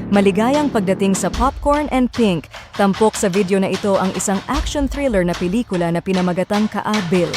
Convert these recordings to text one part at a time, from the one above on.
Maligayang pagdating sa Popcorn and Pink, tampok sa video na ito ang isang action thriller na pelikula na pinamagatang Kaabil.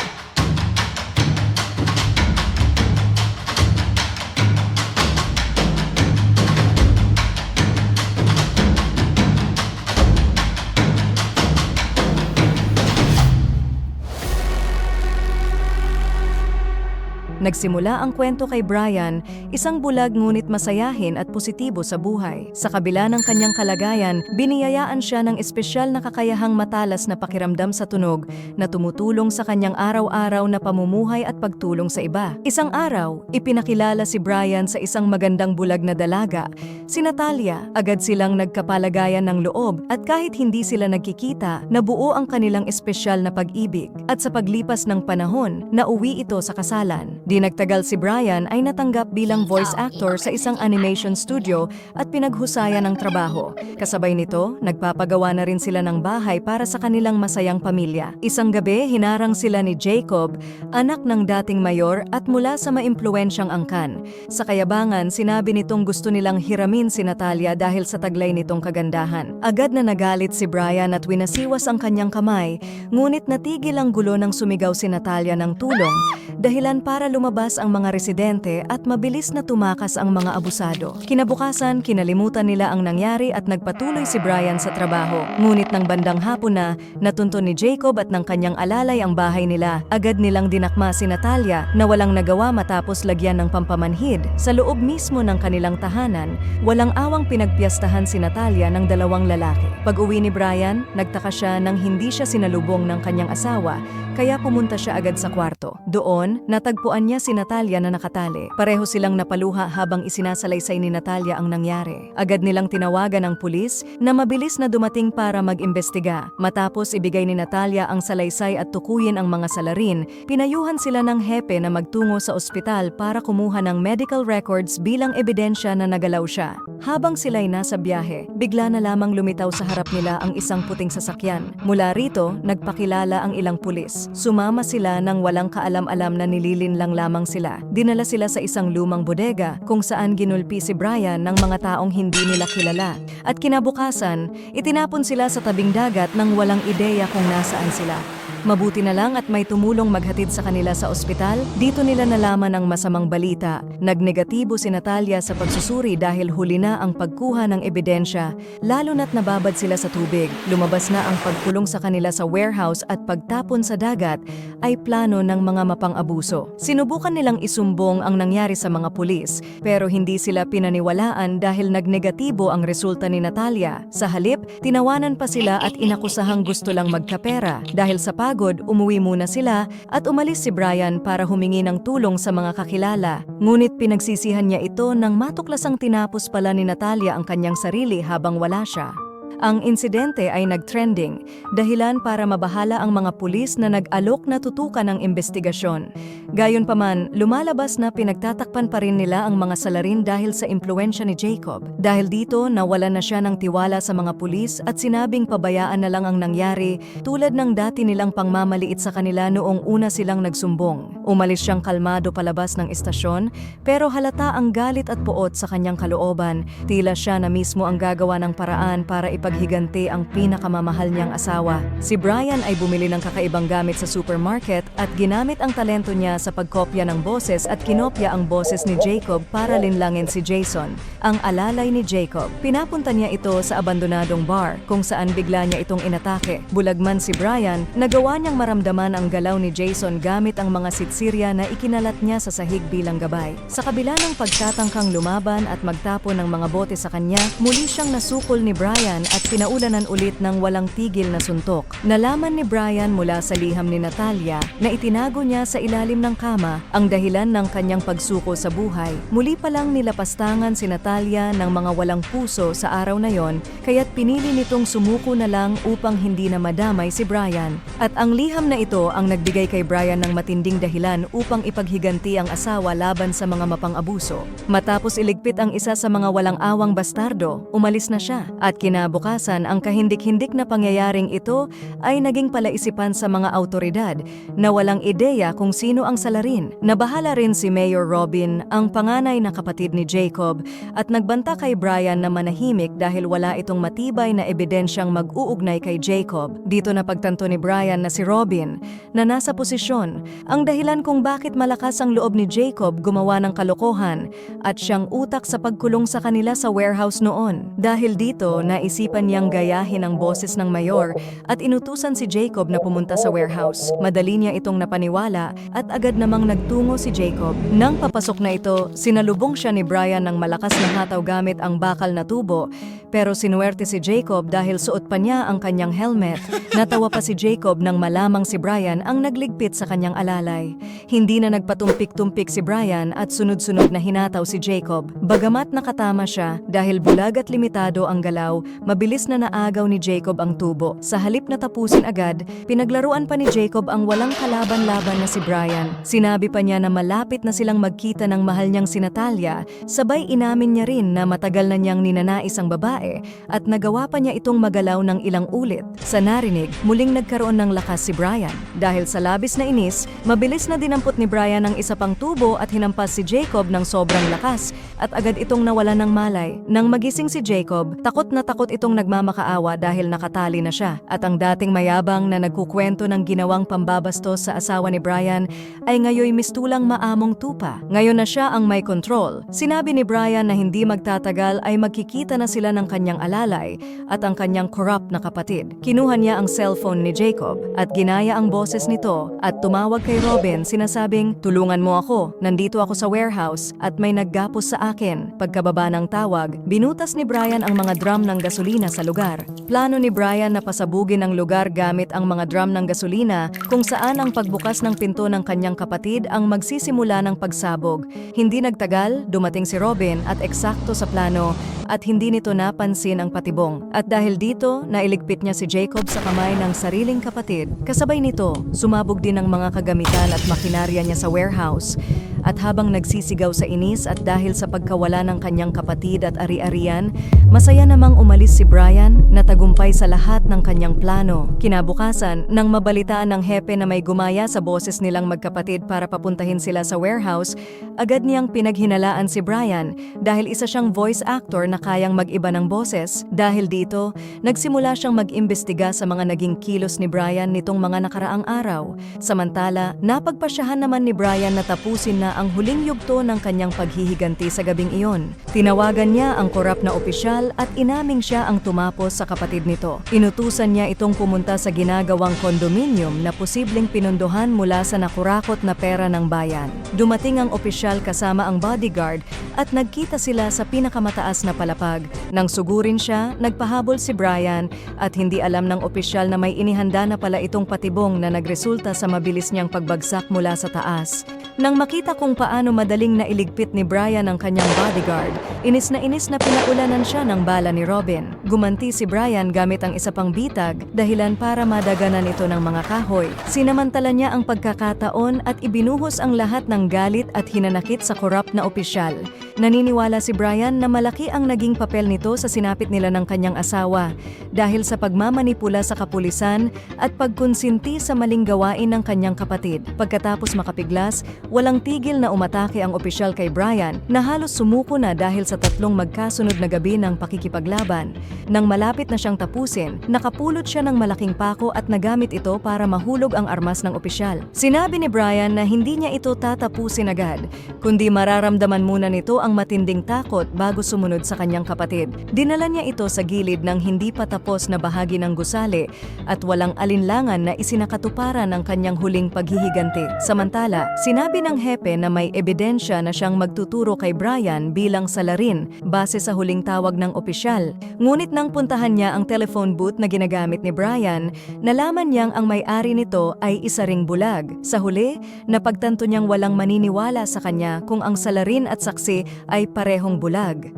Nagsimula ang kwento kay Brian, isang bulag ngunit masayahin at positibo sa buhay. Sa kabila ng kanyang kalagayan, biniyayaan siya ng espesyal na kakayahang matalas na pakiramdam sa tunog na tumutulong sa kanyang araw-araw na pamumuhay at pagtulong sa iba. Isang araw, ipinakilala si Brian sa isang magandang bulag na dalaga, si Natalia. Agad silang nagkapalagayan ng loob at kahit hindi sila nagkikita, nabuo ang kanilang espesyal na pag-ibig. At sa paglipas ng panahon, nauwi ito sa kasalan. Di nagtagal si Brian ay natanggap bilang voice actor sa isang animation studio at pinaghusayan ng trabaho. Kasabay nito, nagpapagawa na rin sila ng bahay para sa kanilang masayang pamilya. Isang gabi, hinarang sila ni Jacob, anak ng dating mayor at mula sa maimpluwensyang angkan. Sa kayabangan, sinabi nitong gusto nilang hiramin si Natalia dahil sa taglay nitong kagandahan. Agad na nagalit si Brian at winasiwas ang kanyang kamay, ngunit natigil ang gulo nang sumigaw si Natalia ng tulong, dahilan para lumabas ang mga residente at mabilis na tumakas ang mga abusado. Kinabukasan, kinalimutan nila ang nangyari at nagpatuloy si Brian sa trabaho. Ngunit ng bandang hapon na, natunto ni Jacob at ng kanyang alalay ang bahay nila. Agad nilang dinakma si Natalia na walang nagawa matapos lagyan ng pampamanhid sa loob mismo ng kanilang tahanan. Walang awang pinagpiyastahan si Natalia ng dalawang lalaki. Pag-uwi ni Brian, nagtaka siya nang hindi siya sinalubong ng kanyang asawa, kaya pumunta siya agad sa kwarto. Doon, natagpuan niya si Natalia na nakatali. Pareho silang napaluha habang isinasalaysay ni Natalia ang nangyari. Agad nilang tinawagan ang pulis na mabilis na dumating para mag-imbestiga. Matapos ibigay ni Natalia ang salaysay at tukuyin ang mga salarin, pinayuhan sila ng hepe na magtungo sa ospital para kumuha ng medical records bilang ebidensya na nagalaw siya. Habang sila'y nasa biyahe, bigla na lamang lumitaw sa harap nila ang isang puting sasakyan. Mula rito, nagpakilala ang ilang pulis. Sumama sila nang walang kaalam-alam na nililin lang lamang sila. Dinala sila sa isang lumang bodega kung saan ginulpi si Brian ng mga taong hindi nila kilala. At kinabukasan, itinapon sila sa tabing dagat nang walang ideya kung nasaan sila. Mabuti na lang at may tumulong maghatid sa kanila sa ospital. Dito nila nalaman ang masamang balita. Nagnegatibo si Natalia sa pagsusuri dahil huli na ang pagkuha ng ebidensya, lalo na't nababad sila sa tubig. Lumabas na ang pagkulong sa kanila sa warehouse at pagtapon sa dagat ay plano ng mga mapang-abuso. Sinubukan nilang isumbong ang nangyari sa mga pulis, pero hindi sila pinaniwalaan dahil nagnegatibo ang resulta ni Natalia. Sa halip, tinawanan pa sila at inakusahang gusto lang magkapera. Dahil sa pagod, umuwi muna sila at umalis si Brian para humingi ng tulong sa mga kakilala. Ngunit pinagsisihan niya ito nang matuklasang tinapos pala ni Natalia ang kanyang sarili habang wala siya. Ang insidente ay nag-trending, dahilan para mabahala ang mga pulis na nag-alok na tutukan ng investigasyon. Gayunpaman, lumalabas na pinagtatakpan pa rin nila ang mga salarin dahil sa impluwensya ni Jacob. Dahil dito, nawalan na siya ng tiwala sa mga pulis at sinabing pabayaan na lang ang nangyari tulad ng dati nilang pangmamaliit sa kanila noong una silang nagsumbong. Umalis siyang kalmado palabas ng istasyon, pero halata ang galit at puot sa kanyang kalooban. Tila siya na mismo ang gagawa ng paraan para ipaghiganti ang pinakamamahal niyang asawa. Si Brian ay bumili ng kakaibang gamit sa supermarket at ginamit ang talento niya sa pagkopya ng boses at kinopya ang boses ni Jacob para linlangin si Jason, ang alalay ni Jacob. Pinapunta niya ito sa abandonadong bar kung saan bigla niya itong inatake. Bulagman si Brian, nagawa niyang maramdaman ang galaw ni Jason gamit ang mga sitsirya na ikinalat niya sa sahig bilang gabay. Sa kabila ng pagtatangkang lumaban at magtapon ng mga bote sa kanya, muli siyang nasukol ni Brian at pinaulanan ulit ng walang tigil na suntok. Nalaman ni Brian mula sa liham ni Natalia na itinago niya sa ilalim ng kama ang dahilan ng kanyang pagsuko sa buhay. Muli pa lang nilapastangan si Natalia ng mga walang puso sa araw na yon, kaya't pinili nitong sumuko na lang upang hindi na madamay si Brian. At ang liham na ito ang nagbigay kay Brian ng matinding dahilan upang ipaghiganti ang asawa laban sa mga mapang-abuso. Matapos iligpit ang isa sa mga walang awang bastardo, umalis na siya at kinabukasan Kinabukasan, ang kahindik-hindik na pangyayaring ito ay naging palaisipan sa mga awtoridad na walang ideya kung sino ang salarin. Nabahala rin si Mayor Robin, ang panganay na kapatid ni Jacob, at nagbanta kay Brian na manahimik dahil wala itong matibay na ebidensyang mag-uugnay kay Jacob. Dito napagtanto ni Brian na si Robin, na nasa posisyon, ang dahilan kung bakit malakas ang loob ni Jacob gumawa ng kalokohan at siyang utak sa pagkulong sa kanila sa warehouse noon. Dahil dito, naisipan niyang gayahin ang boses ng mayor at inutusan si Jacob na pumunta sa warehouse. Madali niya itong napaniwala at agad namang nagtungo si Jacob. Nang papasok na ito, sinalubong siya ni Brian ng malakas na hataw gamit ang bakal na tubo, pero sinuwerte si Jacob dahil suot pa niya ang kanyang helmet. Natawa pa si Jacob nang malamang si Brian ang nagligpit sa kanyang alalay. Hindi na nagpatumpik-tumpik si Brian at sunod-sunod na hinataw si Jacob. Bagamat nakatama siya dahil bulag at limitado ang galaw, mabilis na naagaw ni Jacob ang tubo. Sa halip na tapusin agad, pinaglaruan pa ni Jacob ang walang kalaban-laban na si Brian. Sinabi pa niya na malapit na silang magkita ng mahal niyang si Natalia, sabay inamin niya rin na matagal na niyang ninanais ang babae at nagawa pa niya itong magalaw ng ilang ulit. Sa narinig, muling nagkaroon ng lakas si Brian. Dahil sa labis na inis, mabilis na dinampot ni Brian ang isa pang tubo at hinampas si Jacob ng sobrang lakas at agad itong nawala ng malay. Nang magising si Jacob, takot na takot itong nagmamakaawa dahil nakatali na siya. At ang dating mayabang na nagkukwento ng ginawang pambabastos sa asawa ni Brian ay ngayoy mistulang maamong tupa. Ngayon na siya ang may control. Sinabi ni Brian na hindi magtatagal ay magkikita na sila ng kanyang alalay at ang kanyang corrupt na kapatid. Kinuha niya ang cellphone ni Jacob at ginaya ang boses nito at tumawag kay Robin sinasabing, "Tulungan mo ako, nandito ako sa warehouse at may naggapos sa akin." Pagkababa ng tawag, binutas ni Brian ang mga drum ng gasolina sa lugar. Plano ni Brian na pasabugin ang lugar gamit ang mga drum ng gasolina kung saan ang pagbukas ng pinto ng kanyang kapatid ang magsisimula ng pagsabog. Hindi nagtagal, dumating si Robin at eksakto sa plano at hindi nito napansin ang patibong. At dahil dito, nailigpit niya si Jacob sa kamay ng sariling kapatid. Kasabay nito, sumabog din ang mga kagamitan at makinarya niya sa warehouse. At habang nagsisigaw sa inis at dahil sa pagkawala ng kanyang kapatid at ari-arian, masaya namang umalis si Brian na tagumpay sa lahat ng kanyang plano. Kinabukasan, nang mabalitaan ng hepe na may gumaya sa boses nilang magkapatid para papuntahin sila sa warehouse, agad niyang pinaghinalaan si Brian dahil isa siyang voice actor na kayang mag-iba ng boses. Dahil dito, nagsimula siyang mag-imbestiga sa mga naging kilos ni Brian nitong mga nakaraang araw. Samantala, napagpasyahan naman ni Brian na tapusin na ang huling yugto ng kanyang paghihiganti sa gabing iyon. Tinawagan niya ang korap na opisyal at inaming siya ang tumapos sa kapatid nito. Inutusan niya itong pumunta sa ginagawang kondominium na posibleng pinunduhan mula sa nakurakot na pera ng bayan. Dumating ang opisyal kasama ang bodyguard at nagkita sila sa pinakamataas na palapag. Nang sugurin siya, nagpahabol si Brian at hindi alam ng opisyal na may inihanda na pala itong patibong na nagresulta sa mabilis niyang pagbagsak mula sa taas. Nang makita kung paano madaling nailigpit ni Brian ang kanyang bodyguard, inis na pinaulanan siya ng bala ni Robin. Gumanti si Brian gamit ang isa pang bitag, dahilan para madaganan ito ng mga kahoy. Sinamantala niya ang pagkakataon at ibinuhos ang lahat ng galit at hinanakit sa korap na opisyal. Naniniwala si Brian na malaki ang naging papel nito sa sinapit nila ng kanyang asawa dahil sa pagmamanipula sa kapulisan at pagkonsinti sa maling gawain ng kanyang kapatid. Pagkatapos makapiglas, walang tigil na umatake ang opisyal kay Brian na halos sumuko na dahil sa tatlong magkasunod na gabi ng pakikipaglaban. Nang malapit na siyang tapusin, nakapulot siya ng malaking pako at nagamit ito para mahulog ang armas ng opisyal. Sinabi ni Brian na hindi niya ito tatapusin agad, kundi mararamdaman muna nito ang matinding takot bago sumunod sa kanyang kapatid. Dinala niya ito sa gilid ng hindi pa tapos na bahagi ng gusali at walang alinlangan na isinakatuparan ang kanyang huling paghihiganti. Samantala, sinabi ng hepe na may ebidensya na siyang magtuturo kay Brian bilang salarin base sa huling tawag ng opisyal. Ngunit nang puntahan niya ang telephone booth na ginagamit ni Brian, nalaman niyang ang may-ari nito ay isa ring bulag. Sa huli, napagtanto niyang walang maniniwala sa kanya kung ang salarin at saksi ay parehong bulag.